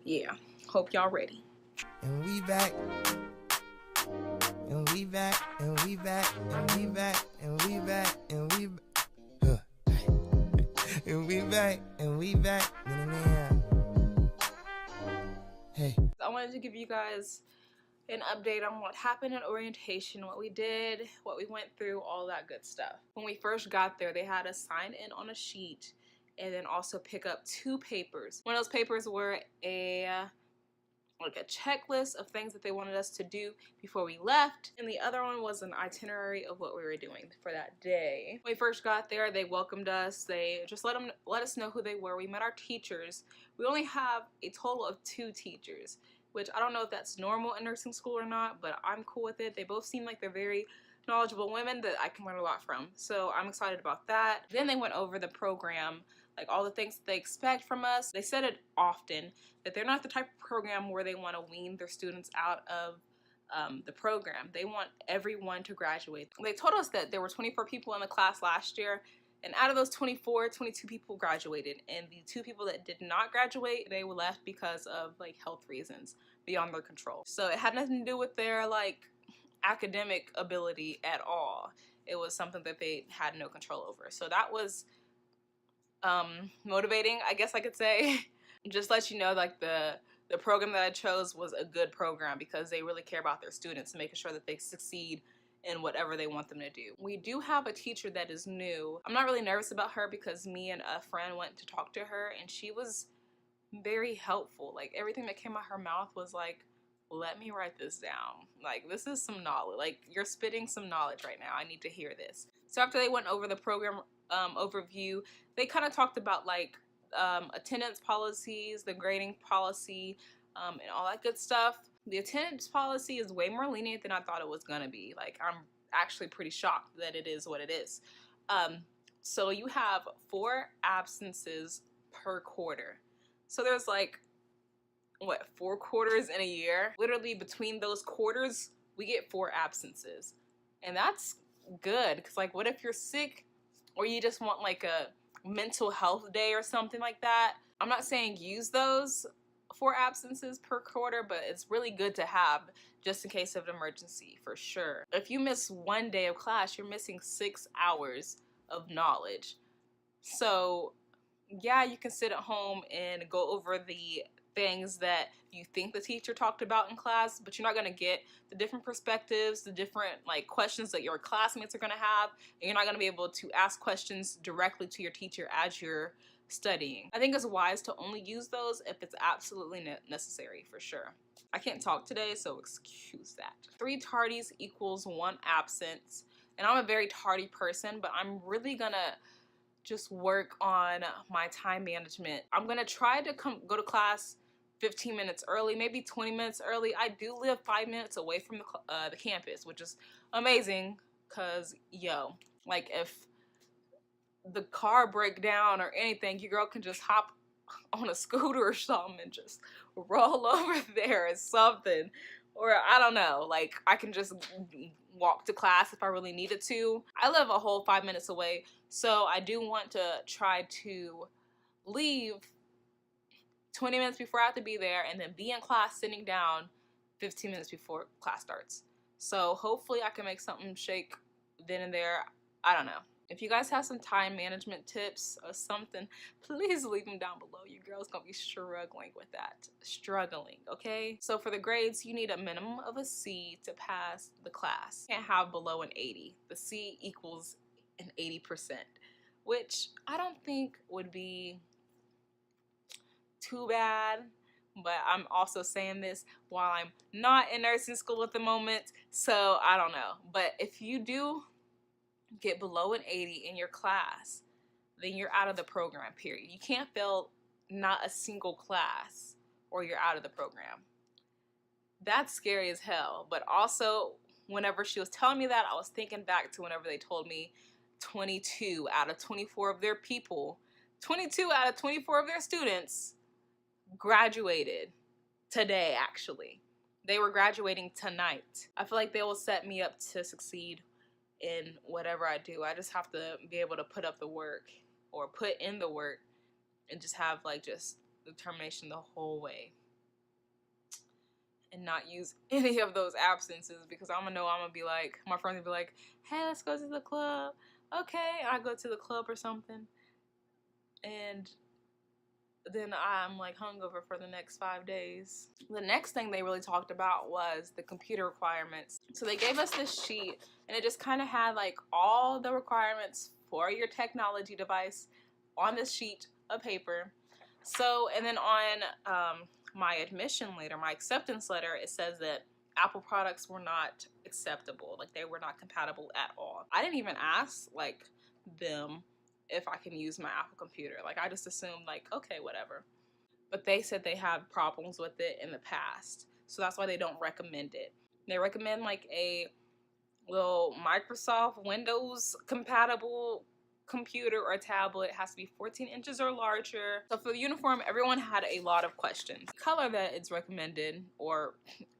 Yeah, hope y'all ready. And we back. And we back. And we back. And we back. And we back. And we and we back. And we back. Hey. I wanted to give you guys an update on what happened in orientation, what we did, what we went through, all that good stuff. When we first got there, they had us sign in on a sheet and then also pick up 2 papers. One of those papers were a checklist of things that they wanted us to do before we left, and the other one was an itinerary of what we were doing for that day. When we first got there, they welcomed us. They just let us know who they were. We met our teachers. We only have a total of 2 teachers, which I don't know if that's normal in nursing school or not, but I'm cool with it. They both seem like they're very knowledgeable women that I can learn a lot from, so I'm excited about that. Then they went over the program, like all the things that they expect from us. They said it often, that they're not the type of program where they want to wean their students out of the program. They want everyone to graduate. They told us that there were 24 people in the class last year, and out of those 24, 22 people graduated, and the 2 people that did not graduate, they were left because of like health reasons beyond their control. So it had nothing to do with their like academic ability at all. It was something that they had no control over. So that was motivating, I guess I could say. Just let you know, like the program that I chose was a good program because they really care about their students and making sure that they succeed in whatever they want them to do. We do have a teacher that is new. I'm not really nervous about her because me and a friend went to talk to her and she was very helpful. Like everything that came out her mouth was like, let me write this down. Like, this is some knowledge. Like, you're spitting some knowledge right now. I need to hear this. So after they went over the program overview, they kind of talked about like attendance policies, the grading policy, and all that good stuff. The attendance policy is way more lenient than I thought it was gonna be. Like, I'm actually pretty shocked that it is what it is. So you have 4 absences per quarter. So there's like, what, 4 quarters in a year? Literally between those quarters, we get 4 absences. And that's good, because like, what if you're sick or you just want like a mental health day or something like that? I'm not saying use those 4 absences per quarter, but it's really good to have just in case of an emergency, for sure. If you miss 1 day of class, you're missing 6 hours of knowledge. So yeah, you can sit at home and go over the things that you think the teacher talked about in class, but you're not going to get the different perspectives, the different like questions that your classmates are going to have, and you're not going to be able to ask questions directly to your teacher as you're studying. I think it's wise to only use those if it's absolutely necessary, for sure. I can't talk today, so excuse that. 3 tardies equals 1 absence, and I'm a very tardy person, but I'm really gonna just work on my time management. I'm gonna try to go to class 15 minutes early, maybe 20 minutes early. I do live 5 minutes away from the campus, which is amazing, cause yo, like if the car break down or anything, your girl can just hop on a scooter or something and just roll over there or something. Or I don't know, like I can just walk to class if I really needed to. I live a whole 5 minutes away, so I do want to try to leave 20 minutes before I have to be there and then be in class sitting down 15 minutes before class starts. So hopefully I can make something shake then and there. I don't know. If you guys have some time management tips or something, please leave them down below. Your girl's gonna be struggling with that. Struggling, okay? So for the grades, you need a minimum of a C to pass the class. You can't have below an 80. The C equals an 80%, which I don't think would be too bad. But I'm also saying this while I'm not in nursing school at the moment, so I don't know. But if you do get below an 80 in your class, then you're out of the program, period. You can't fail not a single class or you're out of the program. That's scary as hell. But also, whenever she was telling me that, I was thinking back to whenever they told me 22 out of 24 of their people, 22 out of 24 of their students graduated today, actually. They were graduating tonight. I feel like they will set me up to succeed in whatever I do. I just have to be able to put up the work or put in the work and just have like just determination the whole way. and not use any of those absences, because I'm gonna know I'm gonna be like, my friends will be like, hey, let's go to the club. Okay, I go to the club or something, and then I'm like hungover for the next 5 days. The next thing they really talked about was the computer requirements. So they gave us this sheet, and it just kind of had like all the requirements for your technology device on this sheet of paper. So, and then on my admission letter, my acceptance letter, it says that Apple products were not acceptable, like they were not compatible at all. I didn't even ask like them if I can use my Apple computer. Like I just assumed like, okay, whatever. But they said they had problems with it in the past, so that's why they don't recommend it. They recommend like a little Microsoft Windows compatible computer or tablet. It has to be 14 inches or larger. So for the uniform, everyone had a lot of questions. The color that it's recommended or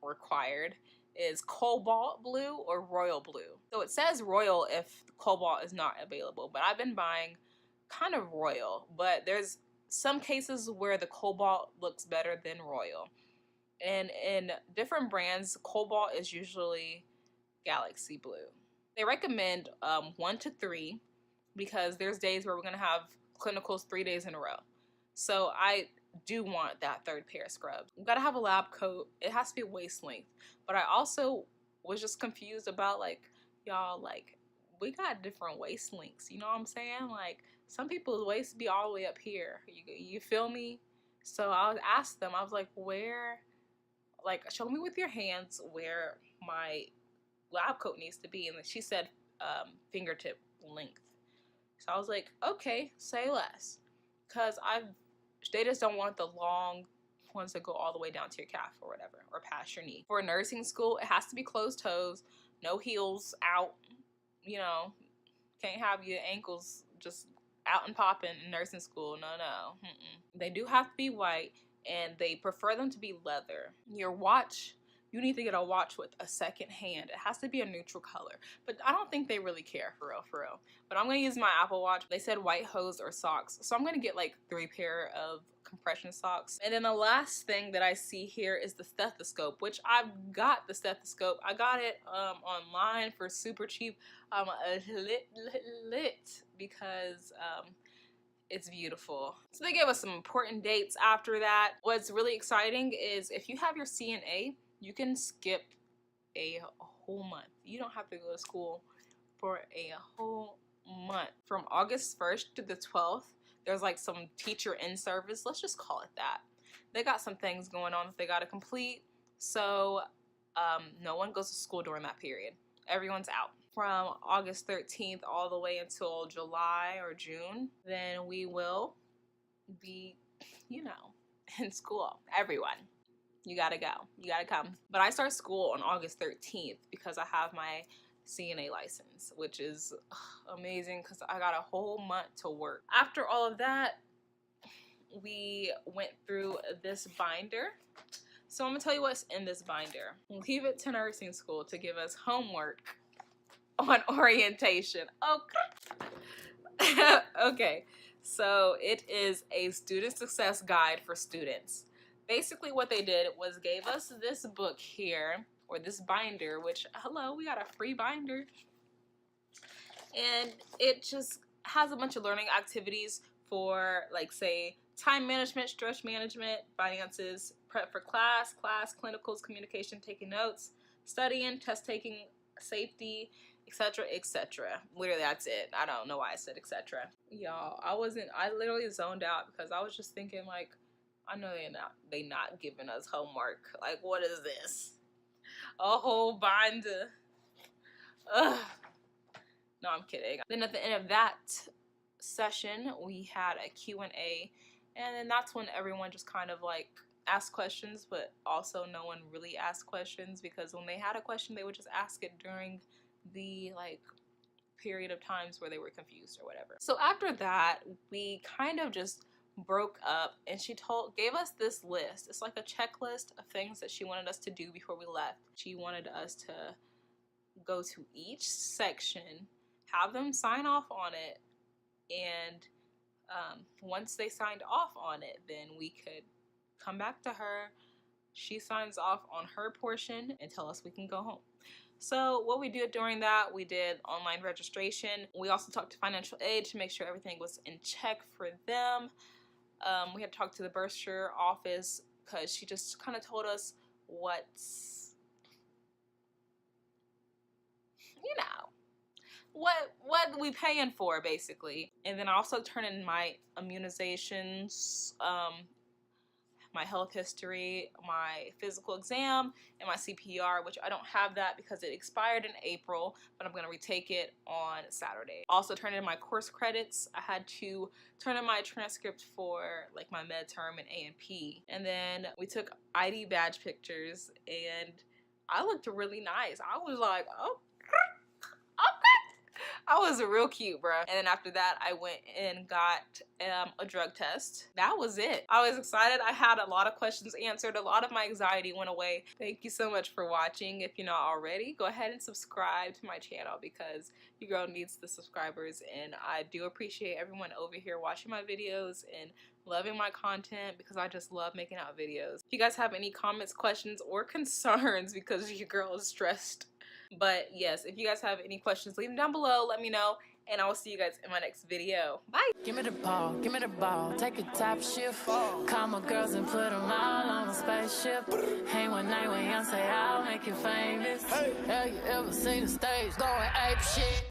required is cobalt blue or royal blue. So it says royal if cobalt is not available, but I've been buying kind of royal, but there's some cases where the cobalt looks better than royal. And in different brands, cobalt is usually galaxy blue. They recommend 1 to 3 because there's days where we're gonna have clinicals 3 days in a row. So I do want that third pair of scrubs. We gotta have a lab coat. It has to be waist length. But I also was just confused about like, y'all, like we got different waist lengths. You know what I'm saying? Like some people's waist be all the way up here. You feel me? So I asked them. I was like, where? Like show me with your hands where my lab coat needs to be. And then she said fingertip length. So I was like, okay, say less. Because they just don't want the long ones that go all the way down to your calf or whatever, or past your knee. For nursing school, it has to be closed toes, no heels out, you know, can't have your ankles just out and popping in nursing school, no. They do have to be white, and they prefer them to be leather. Your watch, you need to get a watch with a second hand. It has to be a neutral color. But I don't think they really care, for real. But I'm going to use my Apple Watch. They said white hose or socks. So I'm going to get like 3 pair of compression socks. And then the last thing that I see here is the stethoscope, which I've got the stethoscope. I got it online for super cheap. Lit because it's beautiful. So they gave us some important dates after that. What's really exciting is if you have your CNA, you can skip a whole month. You don't have to go to school for a whole month. From August 1st to the 12th, there's like some teacher in service. Let's just call it that. They got some things going on that they got to complete. So no one goes to school during that period. Everyone's out. From August 13th all the way until July or June, then we will be, you know, in school. Everyone. You gotta go. You gotta come. But I start school on August 13th because I have my CNA license, which is amazing because I got a whole month to work. After all of that, we went through this binder. So I'm gonna tell you what's in this binder. Leave it to nursing school to give us homework on orientation. Okay. Okay. So it is a student success guide for students. Basically what they did was gave us this book here, or this binder, which, hello, we got a free binder. And it just has a bunch of learning activities for, like, say, time management, stress management, finances, prep for class, clinicals, communication, taking notes, studying, test taking, safety, etc., etc. Literally, that's it. I don't know why I said etc. Y'all, I literally zoned out because I was just thinking, like, I know they not giving us homework. Like, what is this? A whole binder. Ugh. No, I'm kidding. Then at the end of that session, we had a Q&A, and then that's when everyone just kind of like asked questions, but also no one really asked questions because when they had a question, they would just ask it during the like period of times where they were confused or whatever. So after that, we kind of just broke up, and she gave us this list. It's like a checklist of things that she wanted us to do before we left. She wanted us to go to each section, have them sign off on it, and once they signed off on it, then we could come back to her, she signs off on her portion and tell us we can go home. So what we did during that, we did online registration. We also talked to financial aid to make sure everything was in check for them. We had to talk to the bursar office because she just kind of told us what's, you know, what we paying for, basically. And then I also turned in my immunizations, my health history, my physical exam, and my CPR, which I don't have that because it expired in April, but I'm going to retake it on Saturday. Also turned in my course credits. I had to turn in my transcript for like my med term and A&P. And then we took ID badge pictures, and I looked really nice. I was like, oh, I was real cute, bruh. And then after that, I went and got a drug test. That was it. I was excited. I had a lot of questions answered. A lot of my anxiety went away. Thank you so much for watching. If you're not already, go ahead and subscribe to my channel because your girl needs the subscribers. And I do appreciate everyone over here watching my videos and loving my content because I just love making out videos. If you guys have any comments, questions, or concerns because your girl is stressed. But yes, if you guys have any questions, leave them down below. Let me know, and I will see you guys in my next video. Bye. Give me the ball, take a top shift. Call my girls and put them all on a spaceship. Hang one night when young say I'll make you famous. Have you ever seen the stage going ape shit?